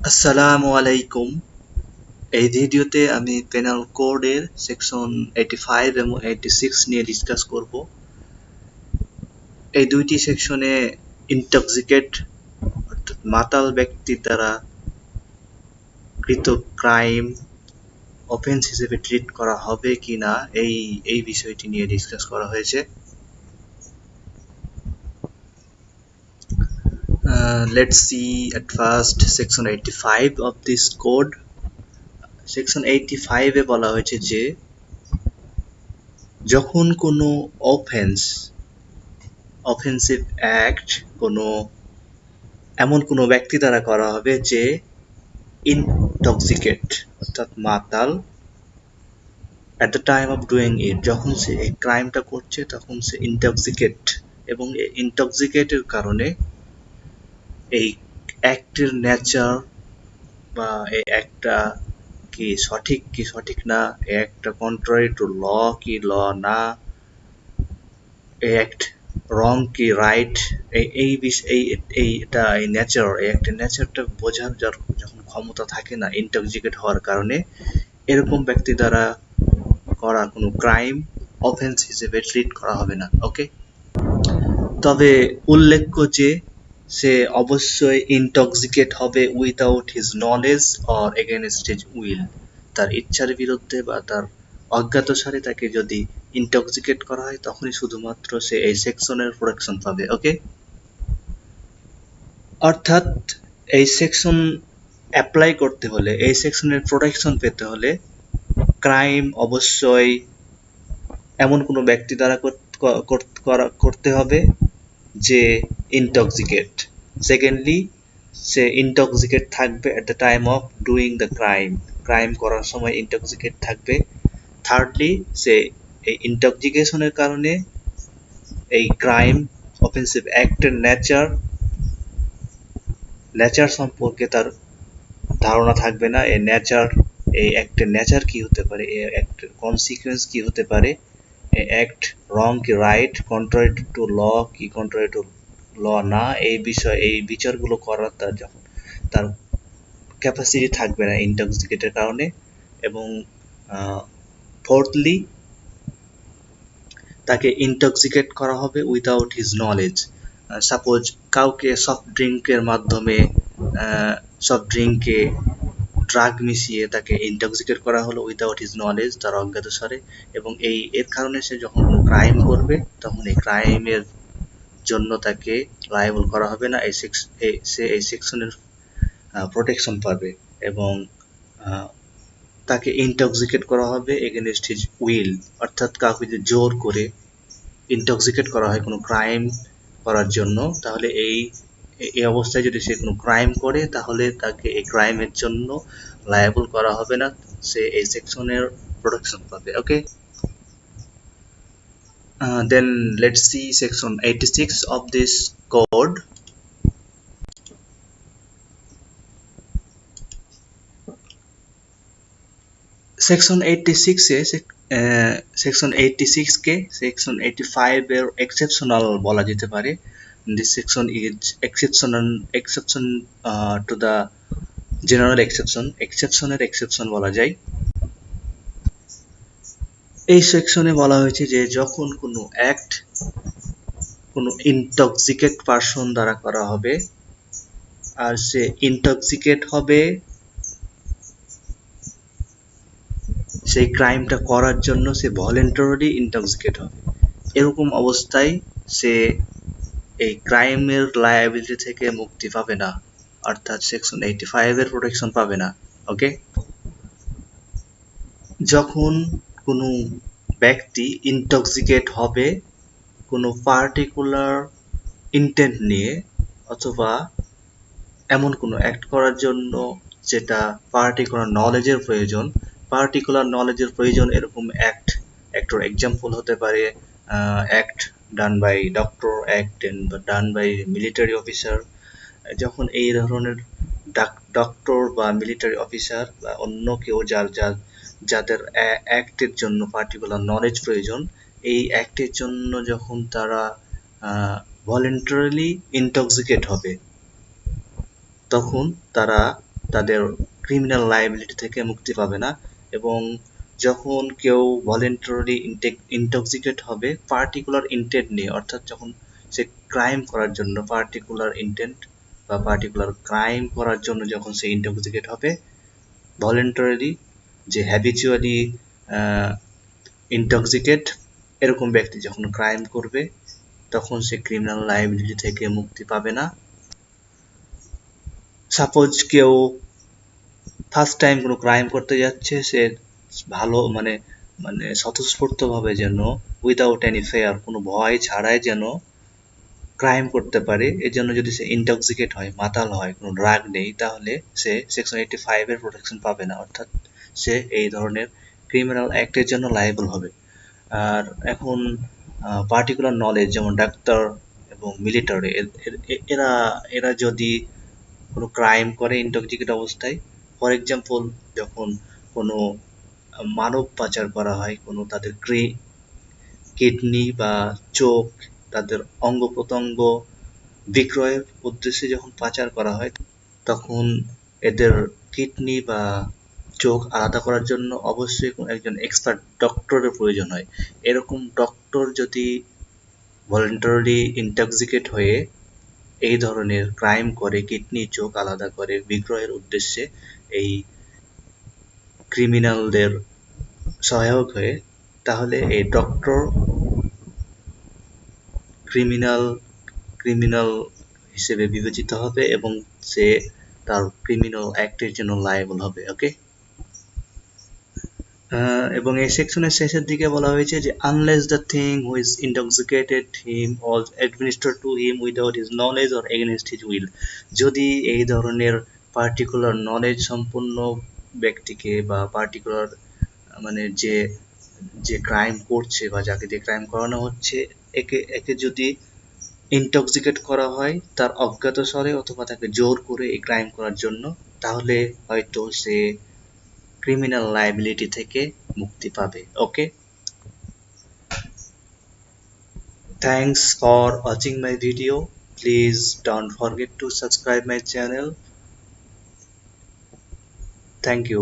আসসালামু আলাইকুম। এই ভিডিওতে আমি পেনাল কোডের সেকশন 85 এবং 86 নিয়ে ডিসকাস করব। এই দুইটি সেকশনে ইনটক্সিকেট অর্থাৎ মাতাল ব্যক্তির দ্বারা কৃত ক্রাইম অফেন্স হিসেবে ট্রিট করা হবে কিনা এই বিষয়টি নিয়ে ডিসকাস করা হয়েছে। Let's see at first section 85 of this code. Section 85 এ বলা হয়েছে যে যখন কোনো অফেন্সিভ অ্যাক্ট এমন কোনো ব্যক্তি দ্বারা করা হবে যে ইনটক্সিকেট অর্থাৎ মাতাল at the time of doing it, যখন সে এই ক্রাইমটা করছে তখন সে ইনটক্সিকেট, এবং এই ইনটক্সিকেটের কারণে এই অ্যাক্টের নেচার বা এই অ্যাক্টটা কি সঠিক না, এই অ্যাক্টটা কন্ট্রারি টু ল কি ল না, এই অ্যাক্ট রং কি রাইট, এই নেচারটা বোঝার যখন ক্ষমতা থাকে না ইনটক্সিকেট হওয়ার কারণে, এরকম ব্যক্তি দ্বারা করা কোনো ক্রাইম অফেন্স হিসেবে ট্রিট করা হবে না। ওকে, তবে উল্লেখ্য যে সে অবশ্যই ইনটক্সিকেট হবে without his knowledge or against his will, তার ইচ্ছার বিরুদ্ধে বা তার অজ্ঞাতসারে তাকে যদি ইনটক্সিকেট করা হয় তখনই শুধুমাত্র সে এই সেকশনের প্রোটেকশন পাবে। ওকে, অর্থাৎ এই সেকশন অ্যাপ্লাই করতে হলে, এই সেকশনের প্রোটেকশন পেতে হলে ক্রাইম অবশ্যই এমন কোনো ব্যক্তি দ্বারা করতে হবে যে ইনটক্সিকেট। সেকেন্ডলি, সে ইনটক্সিকেট থাকবে at the time of doing the crime করার সময় ইনটক্সিকেট থাকবে। থার্ডলি, সে এই ইনটক্সিকেশনের কারণে এই ক্রাইম অফেন্সিভ অ্যাক্টের নেচার সম্পর্কে তার ধারণা থাকবে না। এই অ্যাক্টের নেচার কি হতে পারে, এই অ্যাক্টের কনসিকুয়েন্স কি হতে পারে, এই অ্যাক্ট রং কি রাইট, কন্ট্রারি টু ল কি কন্ট্রারি টু ল না, এই বিচারগুলো করার তার ক্যাপাসিটি থাকবে না ইনটক্সিকেটের কারণে। এবং ফোর্থলি, তাকে ইনটক্সিকেট করা হবে উইথাউট হিজ নলেজ। সাপোজ কাউকে সফট ড্রিঙ্কে ড্রাগ মিশিয়ে তাকে ইনটক্সিকেট করা হলো উইথাউট হিজ নলেজ, তার অজ্ঞাতসারে, এবং এর কারণে সে যখন কোনো ক্রাইম করবে তখন এই ক্রাইমের জন্য তাকে লায়াবল করা হবে না, সে এই সেকশনের প্রোটেকশন পাবে। এবং তাকে ইনটক্সিকেট করা হবে এগেনস্ট হিজ উইল, অর্থাৎ কাউকে যদি জোর করে ইনটক্সিকেট করা হয় কোনো ক্রাইম করার জন্য, তাহলে এই অবস্থায় যদি সে কোনো ক্রাইম করে তাহলে তাকে এই ক্রাইমের জন্য লায়াবল করা হবে না, সে এই সেকশনের প্রোটেকশন পাবে। Okay, then let's see section 86 of this code. Section 86 এ সেকশন 86 কে সেকশন 85 এর এক্সেপশনাল বলা যেতে পারে। This section is exception to the general এক্সেপশনের এক্সেপশন বলা যায়। এই সেকশনে বলা হয়েছে যে যখন কোনো অ্যাক্ট কোনো ইনটক্সিকেট পারসন দ্বারা করা হবে আর সে ইনটক্সিকেট হবে সেই ক্রাইমটা করার জন্য, সে ভলেন্টারিলি ইনটক্সিকেট হবে, এরকম অবস্থায় সে এই ক্রাইমের লায়াবিলিটি থেকে মুক্তি পাবে না, অর্থাৎ সেকশন 85 এর প্রোটেকশন পাবে না। ওকে, যখন কোনো ব্যক্তি ইনটক্সিকেট হবে কোনো পার্টিকুলার ইন্টেন্ট নিয়ে, অথবা এমন কোনো অ্যাক্ট করার জন্য যেটা পার্টিকুলার নলেজের প্রয়োজন, এরকম অ্যাক্টর এক্সাম্পল হতে পারে act done by doctor, act done by military officer. যখন এই ধরনের ডক্টর বা মিলিটারি অফিসার বা অন্য কেউ যাদের অ্যাক্টের জন্য পার্টিকুলার নলেজ প্রয়োজন, এই অ্যাক্টের জন্য যখন তারা ভলেন্টারিলি ইনটক্সিকেট হবে তখন তারা তাদের ক্রিমিনাল লায়াবিলিটি থেকে মুক্তি পাবে না। এবং যখন কেউ ভলেন্টারি ইনটক্সিকেট হবে পার্টিকুলার ইন্টেন্ট নিয়ে, অর্থাৎ যখন সে ক্রাইম করার জন্য পার্টিকুলার ইন্টেন্ট বা পার্টিকুলার ক্রাইম করার জন্য যখন সে ইনটক্সিকেট হবে ভলেন্টারি, যে হ্যাবিচুয়ালি ইনটক্সিকেট এরকম ব্যক্তি যখন ক্রাইম করবে তখন সে ক্রিমিনাল লায়াবিলিটি থেকে মুক্তি পাবে না। সাপোজ কেউ ফার্স্ট টাইম কোনো ক্রাইম করতে যাচ্ছে, সে ভালো মানে মানে স্বতঃস্ফূর্তভাবে যেন উইদাউট এনি ফেয়ার, কোনো ভয় ছাড়াই যেন ক্রাইম করতে পারে, এর জন্য যদি সে ইনটক্সিকেট হয়, মাতাল হয়, কোনো ড্রাগ নেই, তাহলে সে সেকশন 85 এর প্রোটেকশন পাবে না, অর্থাৎ সে এই ধরনের ক্রিমিনাল অ্যাক্টের জন্য লায়েবল হবে। আর এখন পার্টিকুলার নলেজ যেমন ডাক্তার এবং মিলিটারি এরা এরা যদি কোনো ক্রাইম করে ইনটক্সিকেট অবস্থায়, ফর এক্সাম্পল যখন কোনো মানব পাচার করা হয়, কোনো তাদের কিডনি বা চোখ, তাদের অঙ্গ প্রত্যঙ্গ বিক্রয়ের উদ্দেশ্যে যখন পাচার করা হয়, তখন এদের কিডনি বা চোখ আলাদা করার জন্য অবশ্যই একজন এক্সপার্ট ডক্টরের প্রয়োজন হয়। এরকম ডক্টর যদি ভলেন্টারি ইনটক্সিকেট হয়ে এই ধরনের ক্রাইম করে, কিডনি চোখ আলাদা করে বিক্রয়ের উদ্দেশ্যে এই ক্রিমিনালদের সহায়ক হয়ে, তাহলে এই ডক্টর ক্রিমিনাল ক্রিমিনাল হিসেবে বিবেচিত হবে এবং সে তার ক্রিমিনাল অ্যাক্টের জন্য লায়েবল হবে। ওকে। এবং এই সেকশনের শেষের দিকে বলা হয়েছে যে unless the thing which intoxicated him was administered to him without his knowledge or against his will, যদি এই ধরনের পার্টিকুলার নলেজ সম্পন্ন ব্যক্তিকে বা পার্টিকুলার মানে যে যে ক্রাইম করছে বা যাকে দিয়ে ক্রাইম করানো হচ্ছে, একে একে যদি ইনটক্সিকেট করা হয় তার অজ্ঞাতসারে অথবা তাকে জোর করে এই ক্রাইম করার জন্য, তাহলে হয়তো সে ক্রিমিনাল লায়াবিলিটি থেকে মুক্তি পাবে। Okay, thanks for watching my video. Please don't forget to subscribe my channel. Thank you.